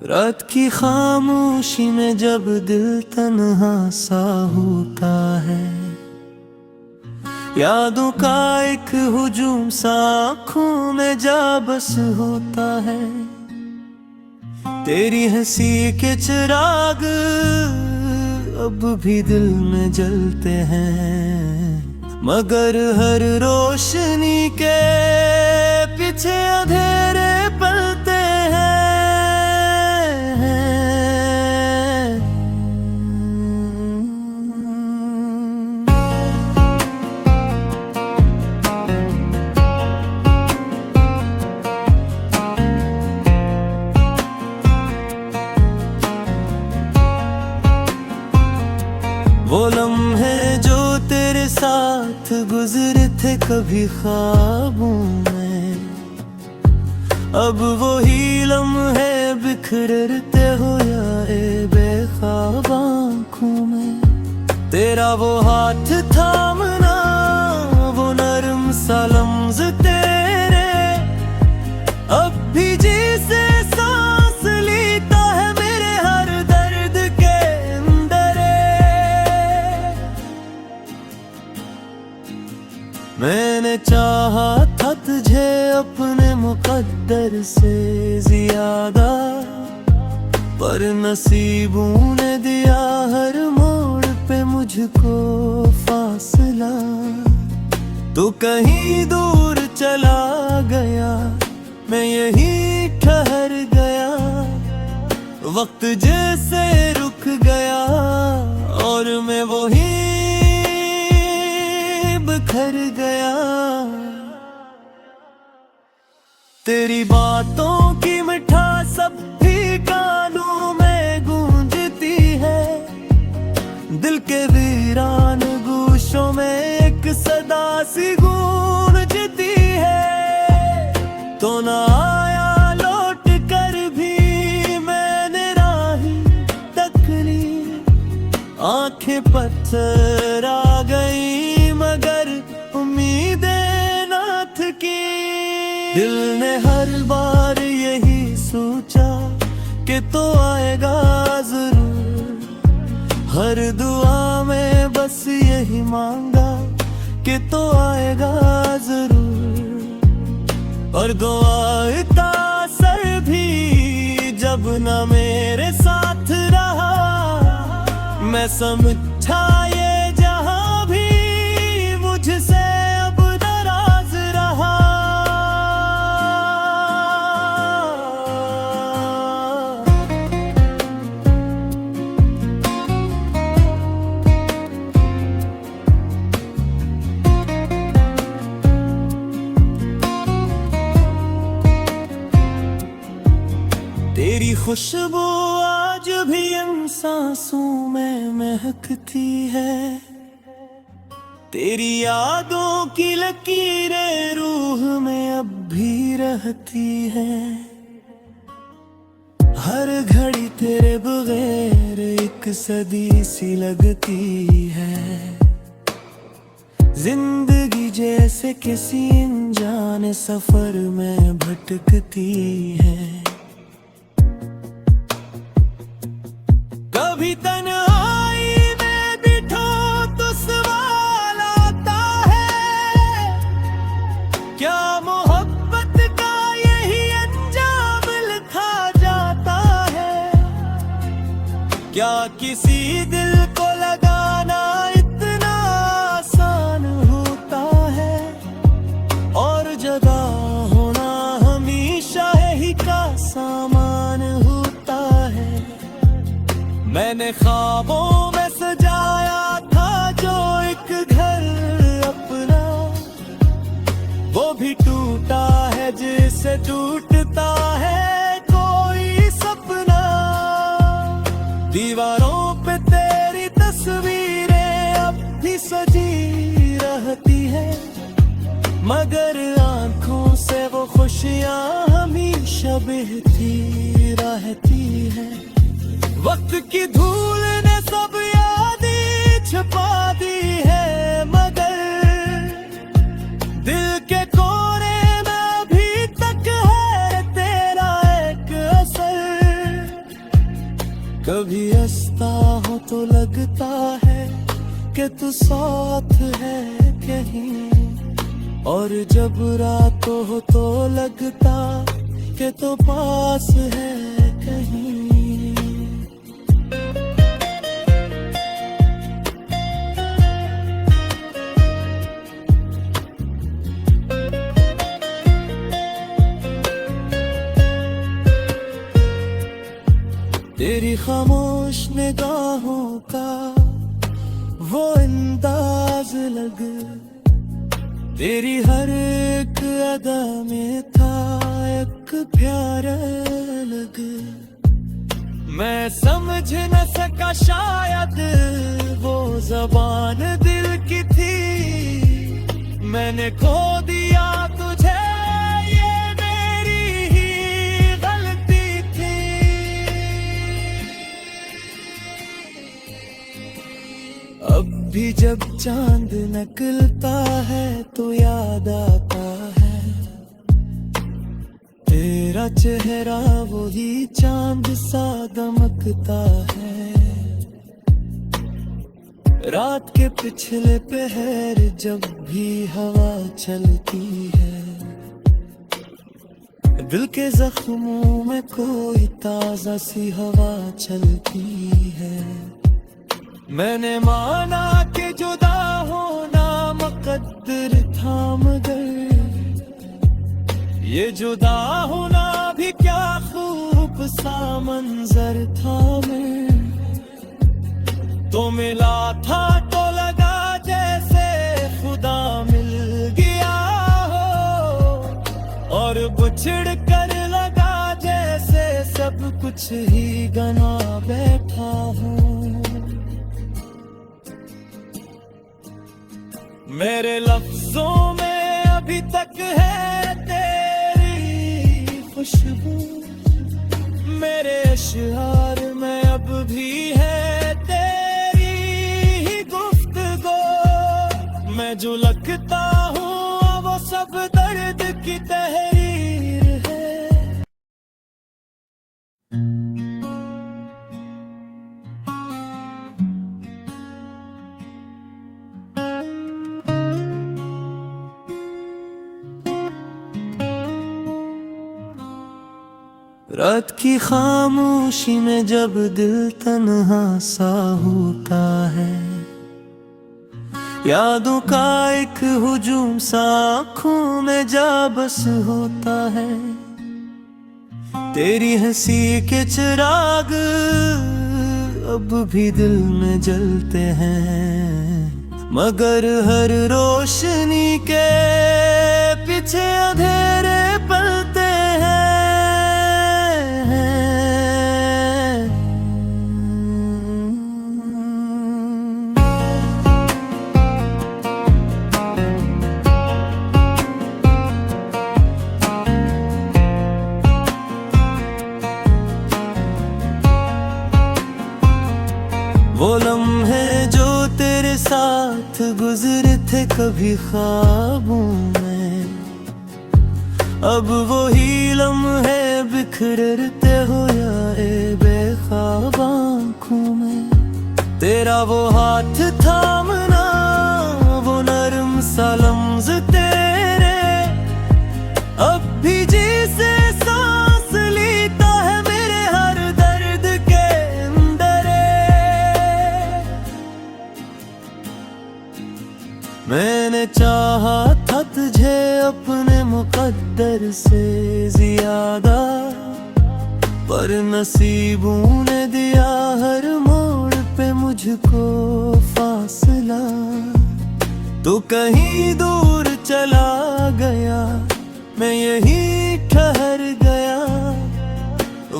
रात की खामोशी में जब दिल तन्हा सा होता है, यादों का एक हुजूम सा आँखों में जा बस होता है। तेरी हंसी के चिराग अब भी दिल में जलते हैं, मगर हर रोशनी के पीछे अंधेरे पलते हैं। वो लम्हे जो तेरे साथ गुजरे थे कभी ख्वाबों में, अब वही लम्हे बिखरते हो या बेख्वाब आँखों में। तेरा वो हाथ थामना, वो नरम सा लम्ज़ तेरे, अब भी जी से सांस लेता है मेरे हर दर्द के अंदर। मैंने चाहा था तुझे अपने मुकद्दर से ज्यादा, पर नसीबों ने दिया हर मोड़ पे मुझको फासला। तू कहीं दूर चला गया, मैं यहीं ठहर गया, वक्त जैसे रुक गया और मैं वहीं बिखर गया। तेरी बातों की मिठास अब भी कानों में गूंजती है, दिल के वीरान गूशों में एक सदा सी गूंजती है। तो ना आया लौट कर भी मैंने राही तक ली, आंखें पत्थर आ गई मगर उम्मीदें ना थकी। दिल ने हर बार यही सोचा कि तो आएगा जरूर, हर दुआ में बस यही मांगा कि तो आएगा जरूर। और दुआ का असर भी जब न मेरे साथ रहा, मैं समझा ये जहां भी मुझसे अब नाराज रहा। तेरी खुशबू आज भी इन सांसों में महकती है, तेरी यादों की लकीरें रूह में अब भी रहती है। हर घड़ी तेरे बगैर एक सदी सी लगती है, जिंदगी जैसे किसी अनजाने सफर में भटकती है। कभी तन्हाई में बिठो तो सवाल आता है, क्या मोहब्बत का यही अंजाम लिखा जाता है। क्या किसी दिल को लगाना इतना आसान होता है, और जदा होना हमेशा यही का सामान होता है। मैंने ख्वाबों में सजाया था जो एक घर अपना, वो भी टूटा है जिससे टूटता है कोई सपना। दीवारों पे तेरी तस्वीरें अब भी सजी रहती है, मगर आंखों से वो खुशियां हमेशा बहती रहती है। वक्त की धूल ने सब यादें छुपा दी है, मगर दिल के कोने में अभी तक है तेरा एक असर। कभी हंसता हो तो लगता है कि तू साथ है कहीं, और जब रात हो तो लगता कि तू पास है कहीं। तेरी खामोश निगाहों का वो अंदाज लग, तेरी हर एक अदा में था एक प्यारा लग। मैं समझ न सका शायद वो जबान दिल की थी, मैंने खो दिया तुझे, अब भी जब चांद निकलता है तो याद आता है तेरा चेहरा, वही चांद सा दमकता है। रात के पिछले पहर जब भी हवा चलती है, दिल के जख्मों में कोई ताजा सी हवा चलती है। मैंने माना कि जुदा होना मुकद्दर था, मगर ये जुदा होना भी क्या खूब सा मंजर था। मैं तो मिला था तो लगा जैसे खुदा मिल गया हो, और बिछड़ कर लगा जैसे सब कुछ ही गना बैठा हूँ। मेरे लफ्जों में अभी तक है तेरी खुशबू, मेरे अशआर में अब भी है तेरी ही गुफ्तगू। मैं जो लगता हूँ वो सब दर्द की तहरीर है। रात की खामोशी में जब दिल तन्हा सा होता है, यादों का एक हुजूम सा आँखों में जा बस होता है। तेरी हंसी के चिराग अब भी दिल में जलते हैं, मगर हर रोशनी के पीछे अंधेरे पलते हैं। वो लम्हे जो तेरे साथ गुजरे थे कभी ख्वाबों में, अब वही लम्हे बिखरते हो या बेख्वाब आँखों में। तेरा वो हाथ थामना, वो नरम सा लम्ज़ तेरे, अब भी जी से सांस लेता है मेरे हर दर्द के अंदर। मैंने चाहा था तुझे अपने मुकद्दर से ज्यादा, पर नसीबों ने दिया हर मोड़ पे मुझको फासला। तो कहीं दूर चला गया, मैं यहीं ठहर गया,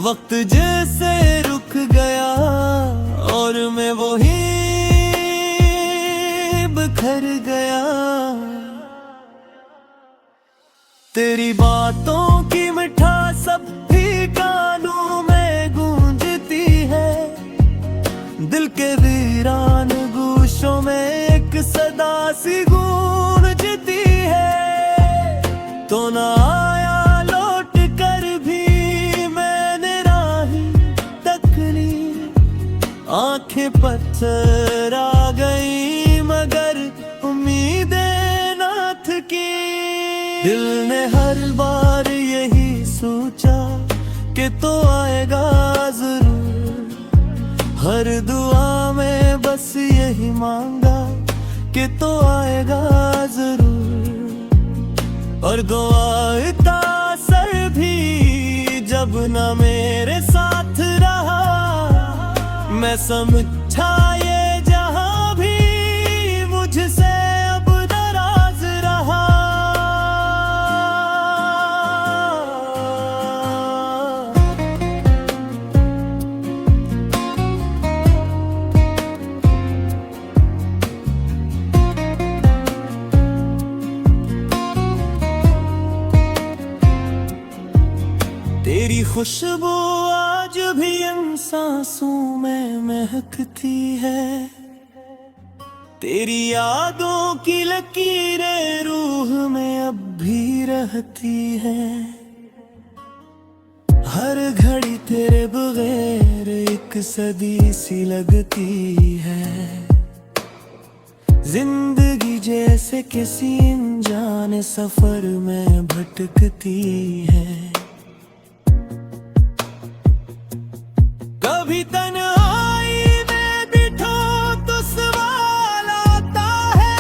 वक्त जैसे रुक गया और मैं वहीं बिखर गया। तेरी बातों की मिठास अब भी कानों में गूंजती है, दिल के वीरान गूशों में एक सदा सी गूंजती है। तो ना आया लौट कर भी मैंने राही तक ली, आंखें पत्थर आ गई मगर उम्मीदें ना थकी। दिल ने हर बार यही सोचा कि तो आएगा जरूर, हर दुआ में बस यही मांगा कि तो आएगा जरूर। और दुआ का असर भी जब न मेरे साथ रहा, मैं समझा ये जहां भी मुझसे अब नाराज रहा। तेरी खुशबू आज भी इन सांसों में महकती है, तेरी यादों की लकीरें रूह में अब भी रहती है। हर घड़ी तेरे बगैर एक सदी सी लगती है, जिंदगी जैसे किसी अनजाने सफर में भटकती है। कभी तन्हाई में बिठो तो सवाल आता है,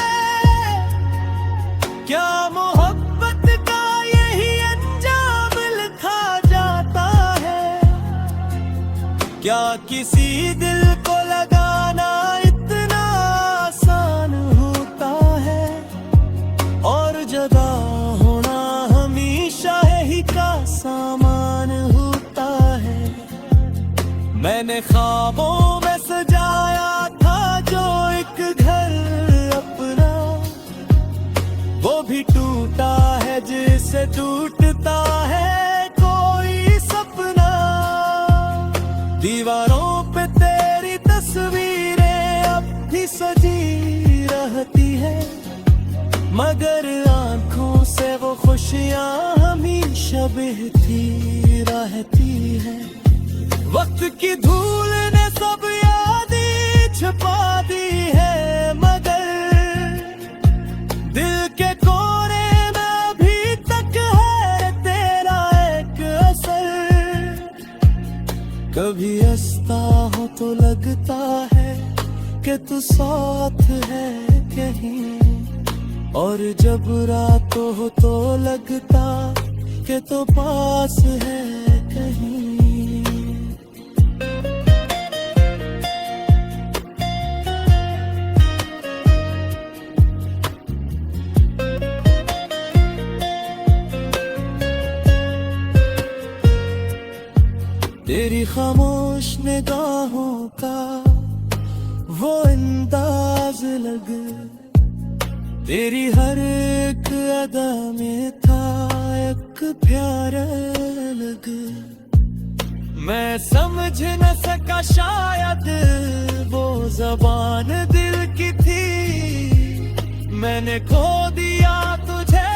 क्या मोहब्बत का यही अंजाम लिखा जाता है? क्या किसी दिल को लगाना इतना आसान होता है? और जुदा होना हमेशा ही का सामान होता है। मैंने ख्वाबों में सजाया था जो एक घर अपना, वो भी टूटा है जिससे टूटता है कोई सपना। दीवारों पे तेरी तस्वीरें अब भी सजी रहती है, मगर आंखों से वो खुशियां हमेशा बहती रहती है। वक्त की धूल ने सब यादें छुपा दी है, मगर दिल के कोने में अभी तक है तेरा एक असर। कभी हंसता हो तो लगता है कि तू साथ है कहीं, और जब रात हो तो लगता कि तू पास है कहीं। तेरी खामोश निगाहों का वो अंदाज लग, तेरी हर एक अदा में था एक प्यारा लग। मैं समझ न सका शायद वो जबान दिल की थी, मैंने खो दिया तुझे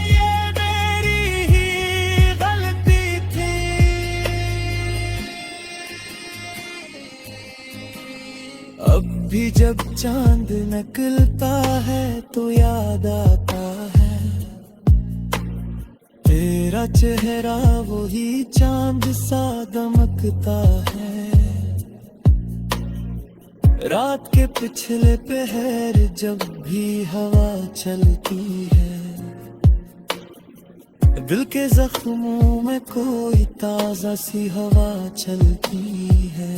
ये मेरी ही गलती थी। अब भी जब चांद निकलता है तो याद आता है तेरा चेहरा, वही चांद सा दमकता है। रात के पिछले पहर जब भी हवा चलती है, दिल के जख्मों में कोई ताजा सी हवा चलती है।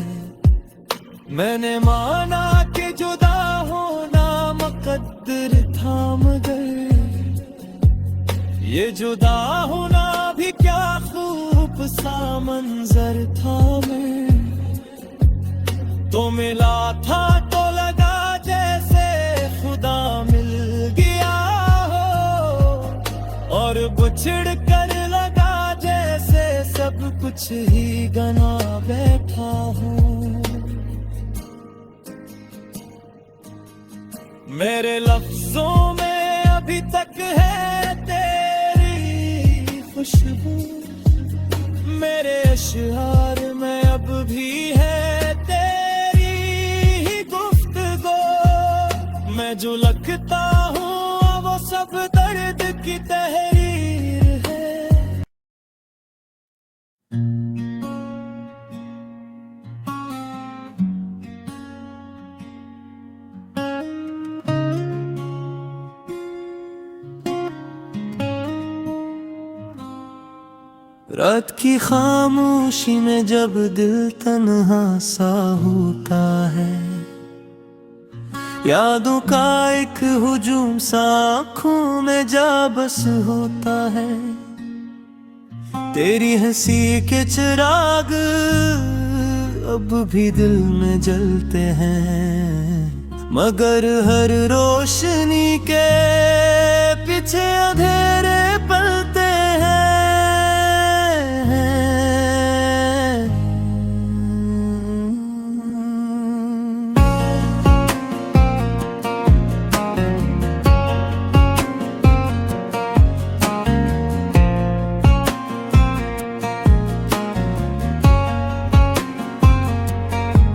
मैंने माना कि जुदा होना मुकद्दर था, मगर ये जुदा होना भी क्या खूब सा मंजर था। मैं तो मिला था तो लगा जैसे खुदा मिल गया हो, और बिछड़ कर लगा जैसे सब कुछ ही गना बैठा हूँ। मेरे लफ्जों में अभी तक है तेरी खुशबू, मेरे अशआर में अब भी है तेरी की तहरीर है। रात की खामोशी में जब दिल तन्हा सा होता है, यादों का एक हुजूम सा आँखों में जा बस होता है। तेरी हंसी के चिराग अब भी दिल में जलते हैं, मगर हर रोशनी के पीछे अंधेरे पलते हैं।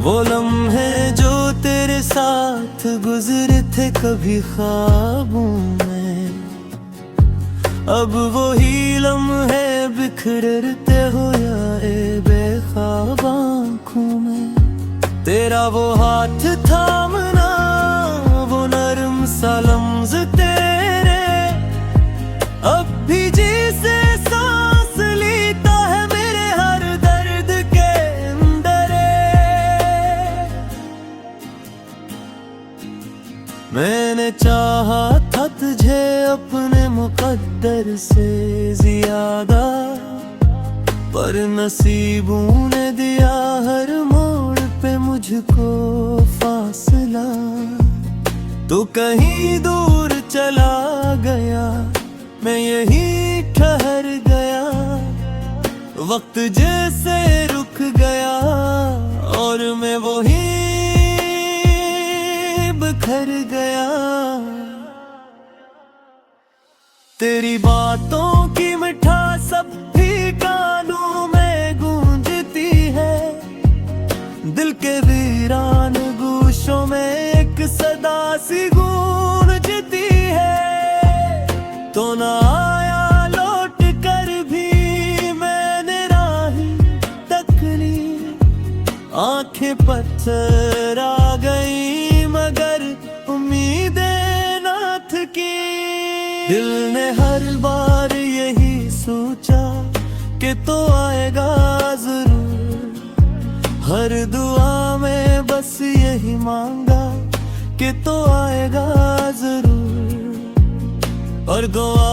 वो लम्हे जो तेरे साथ गुजरे थे कभी ख्वाबों में, अब वही लम्हे बिखरते हो या ए बेख्वाब आँखों में। तेरा वो हाथ थामना, वो नरम सा लम्ज़ तेरे, अब भी जी से सांस लेता है मेरे हर दर्द के अंदर। मैंने चाहा था तुझे अपने मुकद्दर से ज्यादा, पर नसीबों ने दिया हर मोड़ पे मुझको फासला। तू कहीं दूर चला गया, मैं यहीं ठहर गया, वक्त जैसे रुक गया और मैं वहीं बिखर गया। तेरी बातों की मिठास अब भी कानों में गूंजती है, दिल के वीरान गूशों में एक सदा सी गूंजती है। तो ना आया लौट कर भी मैंने राही तकली, आंखें पत्थर आ गई मगर उम्मीदें ना थकी। दिल ने हर बार यही सोचा कि तो आएगा जरूर, हर दुआ में बस यही मांगा कि तो आएगा जरूर। और दुआ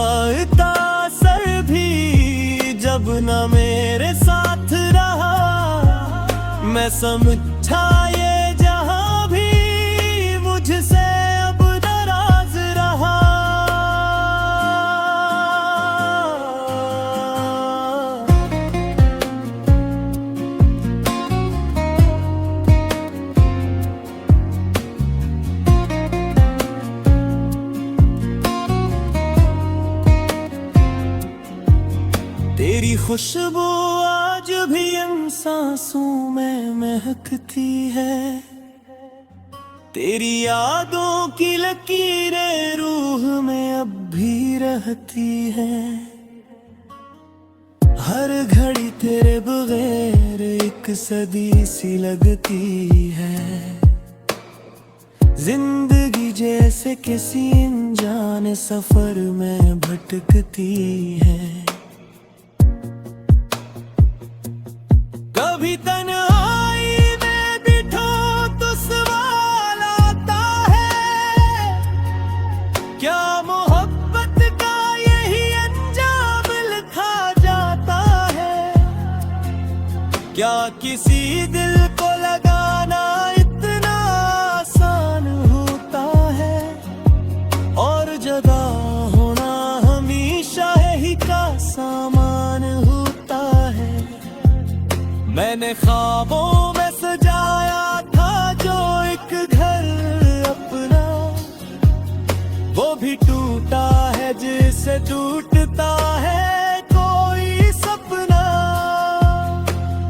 का असर भी जब ना मेरे साथ रहा, मैं समझा ये जहां भी मुझसे अब नाराज रहा। तेरी खुशबू आज भी इन सांसों में महकती है, तेरी यादों की लकीरें रूह में अब भी रहती है। हर घड़ी तेरे बगैर एक सदी सी लगती है, जिंदगी जैसे किसी अनजाने सफर में भटकती है। कभी तन्हाई में बिठो तो सवाल आता है, क्या मोहब्बत का यही अंजाम लिखा जाता है? क्या किसी दिल को लगाना इतना आसान होता है? और जुदा होना हमेशा ही का सामान होता है। मैंने ख्वाबों में सजाया था जो एक घर अपना, वो भी टूटा है जिससे टूटता है कोई सपना।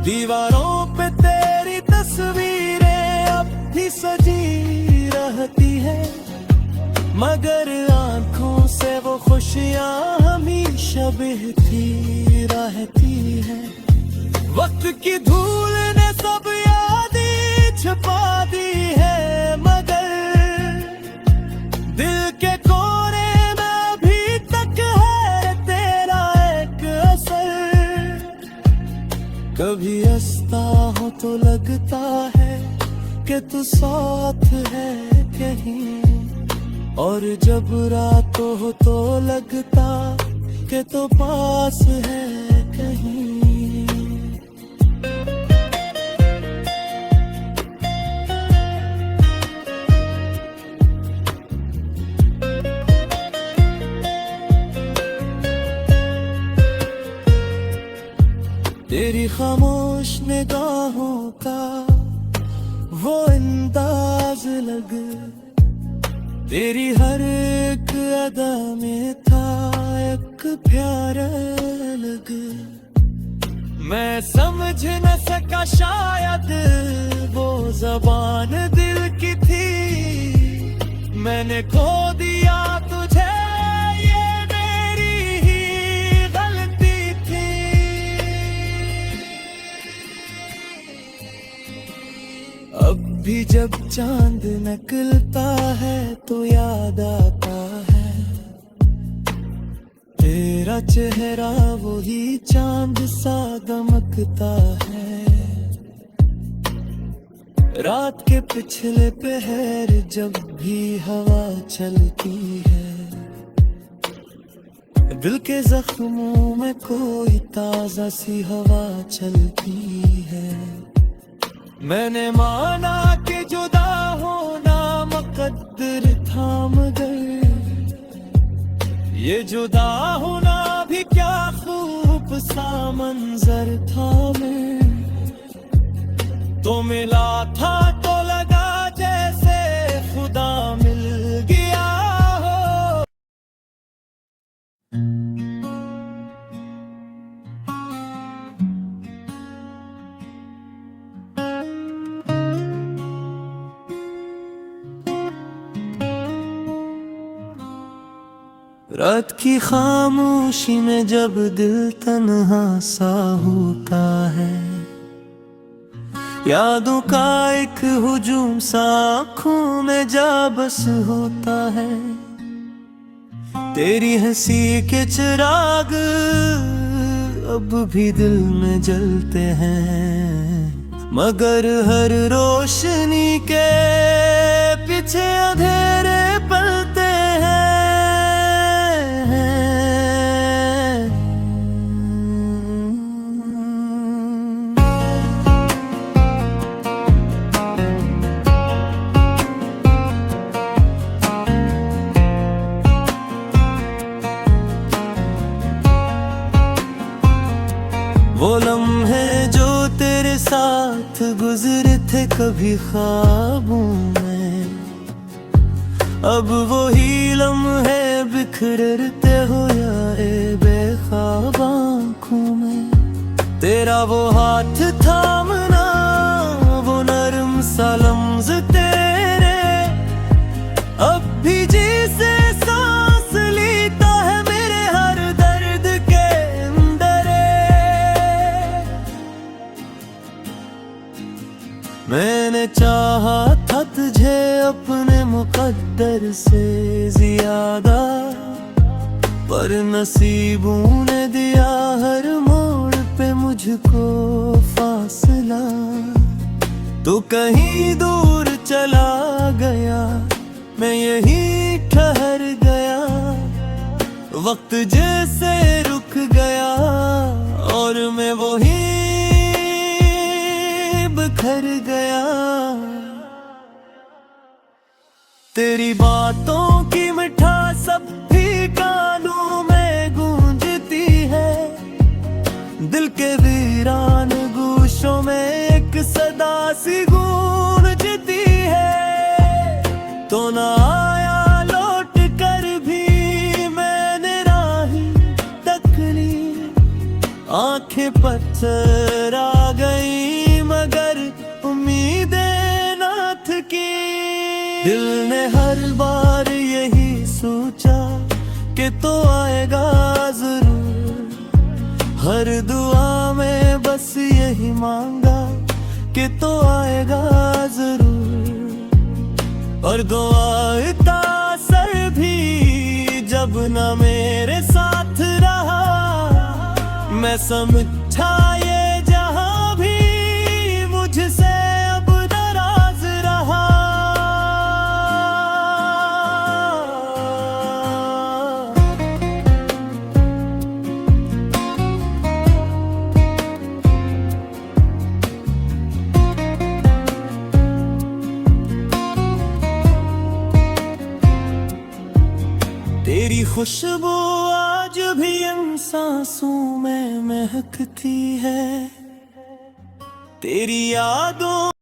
दीवारों पे तेरी तस्वीरें अब भी सजी रहती है, मगर आंखों से वो खुश खुशियाँ हमेशा बहती रहती है। वक्त की धूल ने सब यादें छुपा दी है, मगर दिल के कोने में अभी तक है तेरा एक असर। कभी हंसता हो तो लगता है कि तू साथ है कहीं, और जब रात हो तो लगता कि तू पास है कहीं। तेरी खामोश निगाहों का वो अंदाज लग, तेरी हर एक अदा में था एक प्यारा लग। मैं समझ न सका शायद वो जबान दिल की थी, मैंने खो दिया तुझे, ये मेरी ही गलती थी। अब भी जब चांद निकलता है तो याद आता है तेरा चेहरा, वही चांद सा दमकता है। रात के पिछले पहर जब भी हवा चलती है, दिल के जख्मों में कोई ताजा सी हवा चलती है। मैंने माना कि जुदा होना मुकद्दर था, मगर ये जुदा होना भी क्या खूब सा मंजर था। मैं तो मिला था तो लगा जैसे खुदा मिल गया हो। रात की खामोशी में जब दिल तन्हा सा होता है, यादों का एक हुजूम सा आँखों में जा बस होता है। तेरी हंसी के चिराग अब भी दिल में जलते हैं, मगर हर रोशनी के पीछे अंधेरे पलते हैं। वो लम्हे जो तेरे साथ गुजरे थे कभी ख्वाबों में, अब वही लम्हे बिखरते हो जाए बेख्वाब आँखों में। तेरा वो हाथ थामना, वो नरम सा लम्ज़ तेरे, अब भी जी से सांस लेता है मेरे हर दर्द के अंदर। मैंने चाहा था तुझे अपने मुकद्दर से ज्यादा, पर नसीबों ने दिया हर मोड़ पे मुझको फासला। तू कहीं दूर चला गया, मैं यहीं ठहर गया, वक्त जैसे रुक गया और मैं वहीं बिखर गया। तेरी बातों की मिठास सब भी कानों में गूंजती है, दिल के वीरान गूशों में एक सदा सी गूंजती है। तो ना आया लौट कर भी मैंने राही तक ली, आंखें पत्थर आ गई मगर उम्मीदें ना थकी। दिल ने हर बार यही सोचा कि तो आएगा जरूर। हर दुआ में बस यही मांगा कि तो आएगा जरूर। और दुआ का असर भी जब न मेरे साथ रहा, मैं समझा ये जहां भी मुझसे अब नाराज रहा। तेरी खुशबू आज भी इन सांसों में महकती है, तेरी यादों